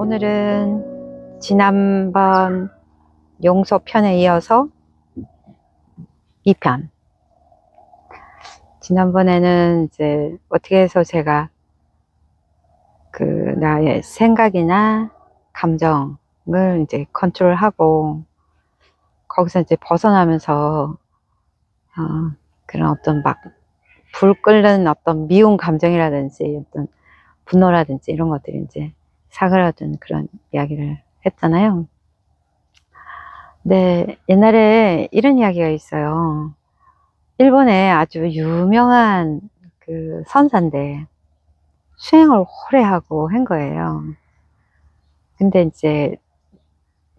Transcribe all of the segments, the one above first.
오늘은 지난번 용서 편에 이어서 2편. 지난번에는 이제 어떻게 해서 제가 그 나의 생각이나 감정을 이제 컨트롤하고 거기서 이제 벗어나면서 그런 어떤 막 불 끓는 어떤 미운 감정이라든지 어떤 분노라든지 이런 것들이 이제 사그라든 그런 이야기를 했잖아요. 네, 옛날에 이런 이야기가 있어요. 일본에 아주 유명한 그 선사인데 수행을 오래 하고 한 거예요. 근데 이제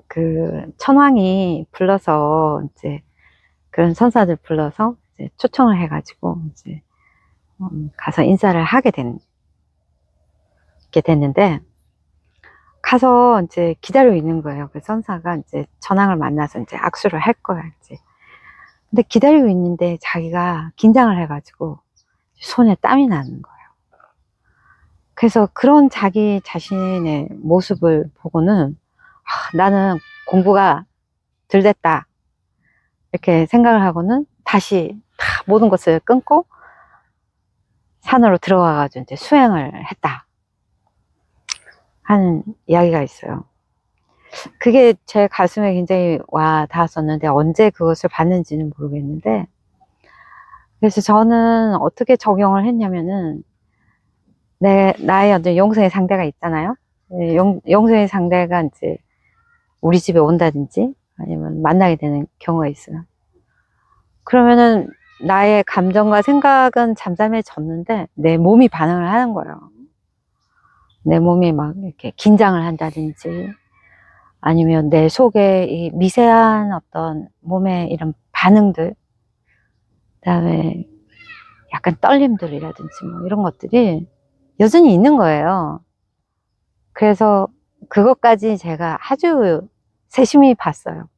그 천황이 불러서 이제 그런 선사들 불러서 이제 초청을 해가지고 이제 가서 인사를 게 됐는데 가서 이제 기다리고 있는 거예요. 그 선사가 이제 천황을 만나서 이제 악수를 할 거야, 이제. 근데 기다리고 있는데 자기가 긴장을 해가지고 손에 땀이 나는 거예요. 그래서 그런 자기 자신의 모습을 보고는 나는 공부가 덜 됐다 이렇게 생각을 하고는 다시 다 모든 것을 끊고 산으로 들어가가지고 이제 수행을 했다 하는 이야기가 있어요. 그게 제 가슴에 굉장히 와 닿았었는데 언제 그것을 봤는지는 모르겠는데, 그래서 저는 어떻게 적용을 했냐면은 나의 어떤 용서의 상대가 있잖아요. 용서의 상대가 이제 우리 집에 온다든지 아니면 만나게 되는 경우가 있어요. 그러면은 나의 감정과 생각은 잠잠해졌는데 내 몸이 반응을 하는 거예요. 내 몸이 막 이렇게 긴장을 한다든지 아니면 내 속에 이 미세한 어떤 몸의 이런 반응들, 그다음에 약간 떨림들이라든지 뭐 이런 것들이 여전히 있는 거예요. 그래서 그것까지 제가 아주 세심히 봤어요.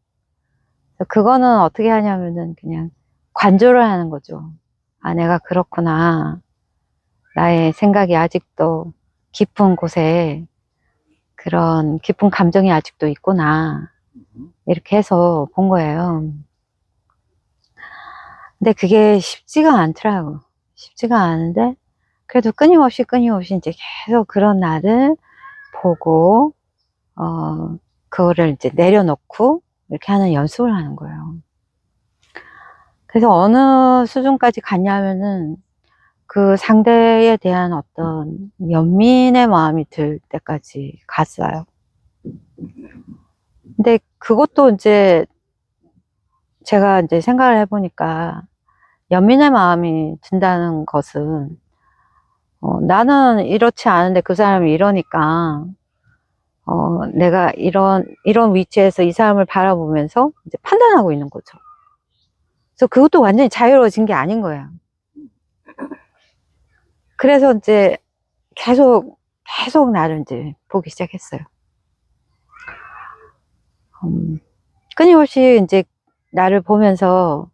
그거는 어떻게 하냐면은 그냥 관조를 하는 거죠. 아, 내가 그렇구나. 나의 생각이 아직도 깊은 곳에 그런 깊은 감정이 아직도 있구나. 이렇게 해서 본 거예요. 근데 그게 쉽지가 않더라고. 쉽지가 않은데, 그래도 끊임없이 이제 계속 그런 나를 보고, 그거를 이제 내려놓고, 이렇게 하는 연습을 하는 거예요. 그래서 어느 수준까지 갔냐면은, 그 상대에 대한 어떤 연민의 마음이 들 때까지 갔어요. 근데 그것도 이제 제가 이제 생각을 해보니까 연민의 마음이 든다는 것은 나는 이렇지 않은데 그 사람이 이러니까 내가 이런 위치에서 이 사람을 바라보면서 이제 판단하고 있는 거죠. 그래서 그것도 완전히 자유로워진 게 아닌 거예요. 그래서 이제 계속 나를 이제 보기 시작했어요. 끊임없이 이제 나를 보면서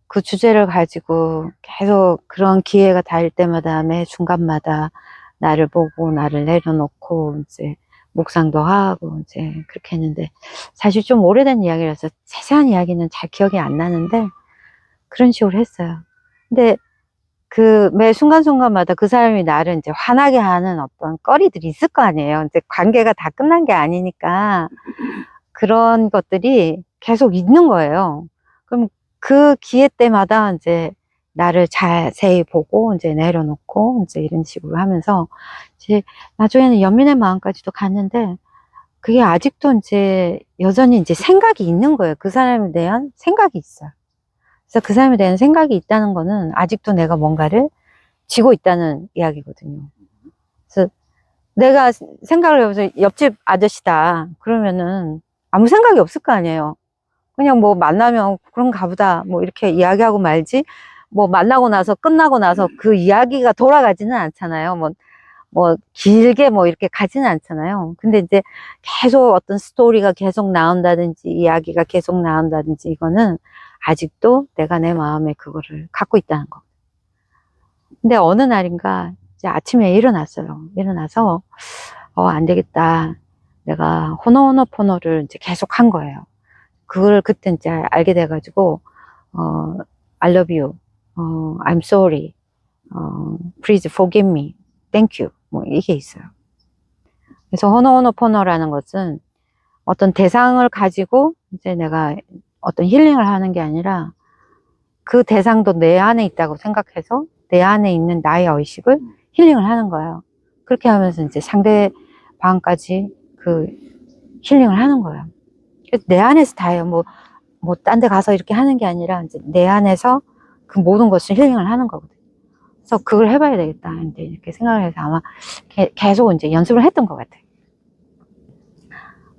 그 주제를 가지고 계속 그런 기회가 닿을 때마다 매 중간마다 나를 보고 나를 내려놓고 이제 묵상도 하고 이제 그렇게 했는데, 사실 좀 오래된 이야기라서 세세한 이야기는 잘 기억이 안 나는데 그런 식으로 했어요. 근데 그 매 순간순간마다 그 사람이 나를 이제 화나게 하는 어떤 거리들이 있을 거 아니에요. 이제 관계가 다 끝난 게 아니니까 그런 것들이 계속 있는 거예요. 그럼 그 기회 때마다 이제 나를 자세히 보고 이제 내려놓고 이제 이런 식으로 하면서 이제 나중에는 연민의 마음까지도 갔는데, 그게 아직도 이제 여전히 이제 생각이 있는 거예요. 그 사람에 대한 생각이 있어요. 그래서 그 사람에 대한 생각이 있다는 거는 아직도 내가 뭔가를 쥐고 있다는 이야기거든요. 그래서 내가 생각을 해보면서 옆집 아저씨다 그러면은 아무 생각이 없을 거 아니에요. 그냥 뭐 만나면 그런가 보다 뭐 이렇게 이야기하고 말지, 뭐 만나고 나서 끝나고 나서 그 이야기가 돌아가지는 않잖아요. 뭐 길게 뭐 이렇게 가지는 않잖아요. 근데 이제 계속 어떤 스토리가 계속 나온다든지 이야기가 계속 나온다든지 이거는 아직도 내가 내 마음에 그거를 갖고 있다는 거. 근데 어느 날인가 이제 아침에 일어났어요. 일어나서 안 되겠다. 내가 호노호노포노를 이제 계속 한 거예요. 그걸 그때 이제 알게 돼가지고, I love you, I'm sorry, please forgive me, thank you. 뭐 이게 있어요. 그래서 호노호노포노라는 것은 어떤 대상을 가지고 이제 내가 어떤 힐링을 하는 게 아니라 그 대상도 내 안에 있다고 생각해서 내 안에 있는 나의 의식을 힐링을 하는 거예요. 그렇게 하면서 이제 상대방까지 그 힐링을 하는 거예요. 내 안에서 다 해요. 딴 데 가서 이렇게 하는 게 아니라 이제 내 안에서 그 모든 것을 힐링을 하는 거거든요. 그래서 그걸 해봐야 되겠다. 이제 이렇게 생각을 해서 아마 계속 이제 연습을 했던 것 같아요.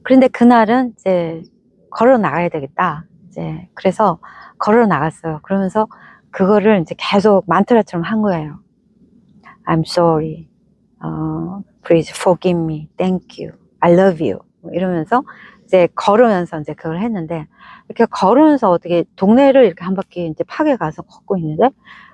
그런데 그날은 이제 걸어 나가야 되겠다. 이제 그래서 걸어 나갔어요. 그러면서 그거를 이제 계속 만트라처럼 한 거예요. I'm sorry, please forgive me, thank you, I love you. 이러면서 이제 걸으면서 이제 그걸 했는데, 이렇게 걸으면서 어떻게 동네를 이렇게 한 바퀴 이제 파게 가서 걷고 있는데,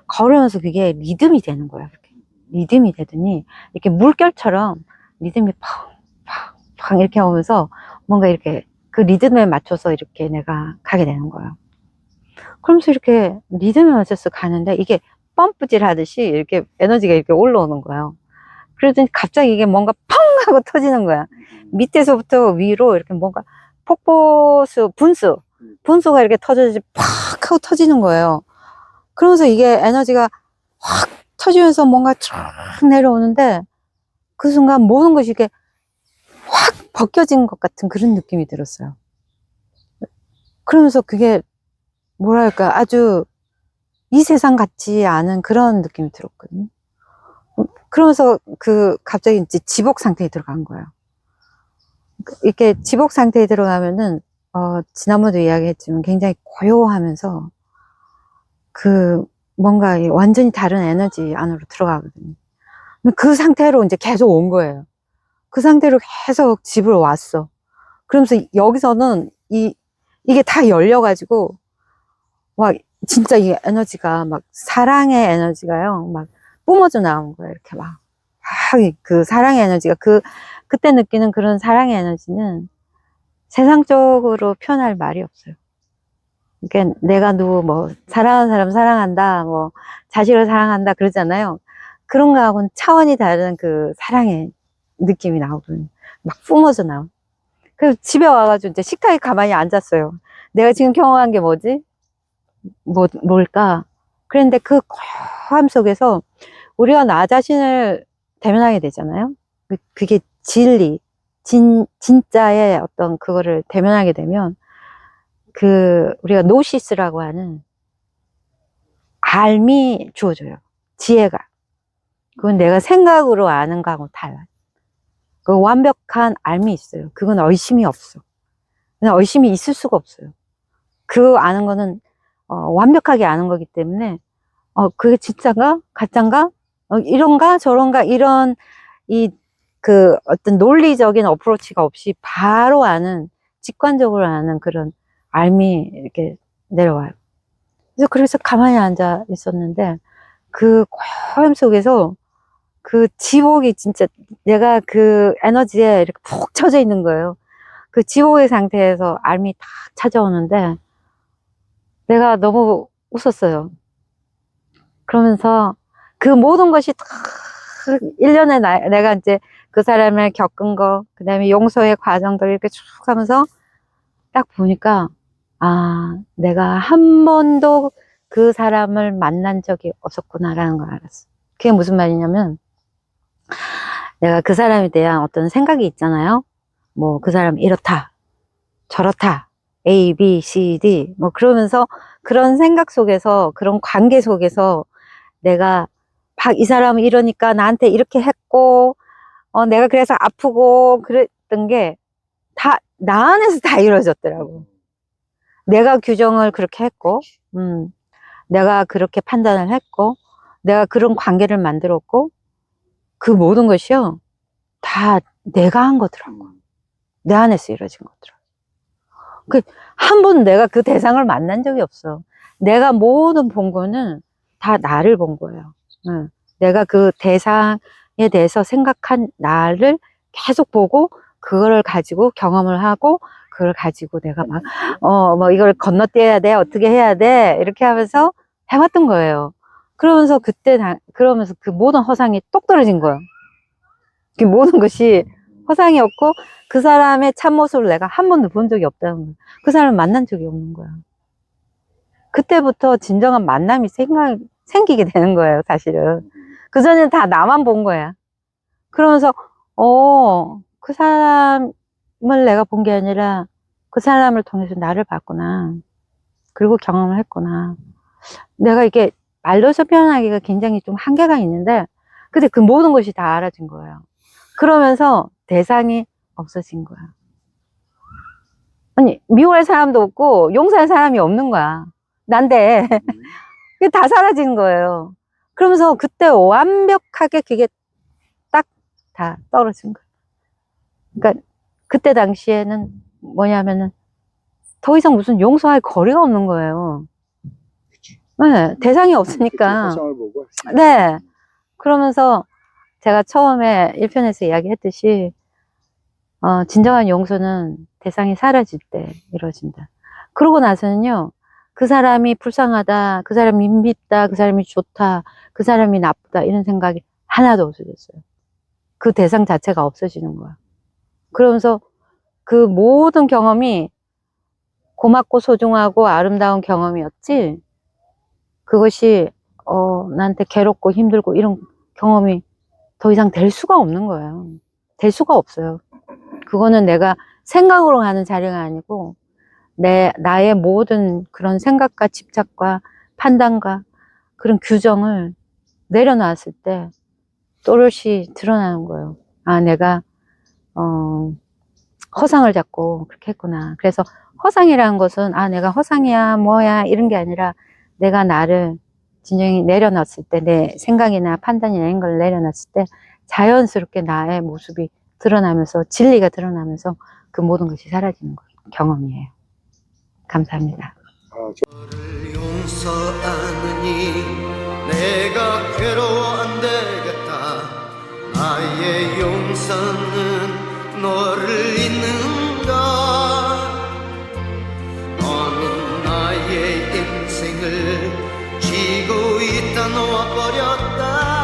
걸으면서 그게 리듬이 되는 거예요. 이렇게. 리듬이 되더니, 이렇게 물결처럼 리듬이 팡 이렇게 오면서 뭔가 이렇게 그 리듬에 맞춰서 이렇게 내가 가게 되는 거예요. 그러면서 이렇게 리듬에 맞춰서 가는데 이게 펌프질 하듯이 이렇게 에너지가 이렇게 올라오는 거예요. 그러더니 갑자기 이게 뭔가 펑 하고 터지는 거야. 밑에서부터 위로 이렇게 뭔가 분수가 이렇게 터져지 팍 하고 터지는 거예요. 그러면서 이게 에너지가 확 터지면서 뭔가 쫙 내려오는데 그 순간 모든 것이 이렇게 확 벗겨진 것 같은 그런 느낌이 들었어요. 그러면서 그게 뭐랄까 아주 이 세상 같지 않은 그런 느낌이 들었거든요. 그러면서 갑자기 이제 지복 상태에 들어간 거예요. 이렇게 지복 상태에 들어가면은, 지난번에도 이야기했지만 굉장히 고요하면서 뭔가 완전히 다른 에너지 안으로 들어가거든요. 그 상태로 이제 계속 온 거예요. 그 상태로 계속 집으로 왔어. 그러면서 여기서는 이게 다 열려가지고, 와, 진짜 이 에너지가 막 사랑의 에너지가요. 막 뿜어져 나온 거예요. 이렇게 막. 그 사랑의 에너지가 그때 느끼는 그런 사랑의 에너지는 세상적으로 표현할 말이 없어요. 그러니까 내가 사랑하는 사람 사랑한다, 자식을 사랑한다 그러잖아요. 그런 거하고는 차원이 다른 그 사랑의 느낌이 나오거든요. 막 뿜어져 나오. 그래서 집에 와가지고 이제 식탁에 가만히 앉았어요. 내가 지금 경험한 게 뭐지? 뭘까? 그런데 그 고요함 속에서 우리가 나 자신을 대면하게 되잖아요. 그게 진짜의 어떤 그거를 대면하게 되면, 우리가 노시스라고 하는 알미 주어져요. 지혜가. 그건 내가 생각으로 아는 거하고 달라요. 그 완벽한 알미 있어요. 그건 의심이 없어. 그냥 의심이 있을 수가 없어요. 그 아는 거는, 완벽하게 아는 거기 때문에, 그게 진짜인가? 가짜인가? 이런가? 저런가? 이런, 어떤 논리적인 어프로치가 없이 바로 아는, 직관적으로 아는 그런 알미 이렇게 내려와요. 그래서 가만히 앉아 있었는데, 그 고요함 속에서 그 지옥이 진짜 내가 그 에너지에 이렇게 푹 쳐져 있는 거예요. 그 지옥의 상태에서 알미 딱 찾아오는데, 내가 너무 웃었어요. 그러면서 그 모든 것이 다 1년에 내가 이제 그 사람을 겪은 거, 그 다음에 용서의 과정들 이렇게 쭉 하면서 딱 보니까, 내가 한 번도 그 사람을 만난 적이 없었구나라는 걸 알았어. 그게 무슨 말이냐면, 내가 그 사람에 대한 어떤 생각이 있잖아요. 그 사람 이렇다, 저렇다, A, B, C, D, 그러면서 그런 생각 속에서, 그런 관계 속에서 내가 이 사람은 이러니까 나한테 이렇게 했고, 내가 그래서 아프고 그랬던 게 다 나 안에서 다 이루어졌더라고. 내가 규정을 그렇게 했고, 내가 그렇게 판단을 했고, 내가 그런 관계를 만들었고, 그 모든 것이요, 다 내가 한 거더라고. 내 안에서 이루어진 거더라고. 한 번은 내가 그 대상을 만난 적이 없어. 내가 모든 본 거는 다 나를 본 거예요. 내가 그 대상에 대해서 생각한 나를 계속 보고 그거를 가지고 경험을 하고, 그걸 가지고 내가 막, 뭐 이걸 건너뛰어야 돼, 어떻게 해야 돼, 이렇게 하면서 해왔던 거예요. 그러면서 그러면서 그 모든 허상이 똑 떨어진 거예요. 그 모든 것이 허상이었고, 그 사람의 참모습을 내가 한 번도 본 적이 없다는 거예요. 그 사람을 만난 적이 없는 거야. 그때부터 진정한 만남이 생기게 되는 거예요, 사실은. 그전에는 다 나만 본 거야. 그러면서, 그 사람을 내가 본 게 아니라 그 사람을 통해서 나를 봤구나. 그리고 경험을 했구나. 내가 이게 말로서 표현하기가 굉장히 좀 한계가 있는데, 근데 그 모든 것이 다 알아진 거예요. 그러면서 대상이 없어진 거야. 아니, 미워할 사람도 없고 용서할 사람이 없는 거야. 난데 그게 다 사라진 거예요. 그러면서 그때 완벽하게 그게 딱 다 떨어진 거예요. 그러니까 그때 당시에는 뭐냐면은 더 이상 무슨 용서할 거리가 없는 거예요. 네, 대상이 없으니까. 화상을 보고. 네. 그러면서 제가 처음에 1편에서 이야기했듯이 진정한 용서는 대상이 사라질 때 이루어진다. 그러고 나서는요, 그 사람이 불쌍하다, 그 사람이 밉다, 그 사람이 좋다, 그 사람이 나쁘다, 이런 생각이 하나도 없어졌어요. 그 대상 자체가 없어지는 거야. 그러면서 그 모든 경험이 고맙고 소중하고 아름다운 경험이었지, 그것이, 나한테 괴롭고 힘들고 이런 경험이 더 이상 될 수가 없는 거예요. 될 수가 없어요. 그거는 내가 생각으로 가는 자리가 아니고, 나의 모든 그런 생각과 집착과 판단과 그런 규정을 내려놨을 때 또렷이 드러나는 거예요. 아, 내가, 허상을 잡고 그렇게 했구나. 그래서 허상이라는 것은, 아, 내가 허상이야, 뭐야, 이런 게 아니라 내가 나를 진정히 내려놨을 때, 내 생각이나 판단이나 이런 걸 내려놨을 때 자연스럽게 나의 모습이 드러나면서, 진리가 드러나면서 그 모든 것이 사라지는 경험이에요. 감사합니다. 너를 용서하느니 내가 괴로워 안 되겠다. 나의 용서는 너를 잊는가. 너는 나의 인생을 쥐고 있다 놓아버렸다.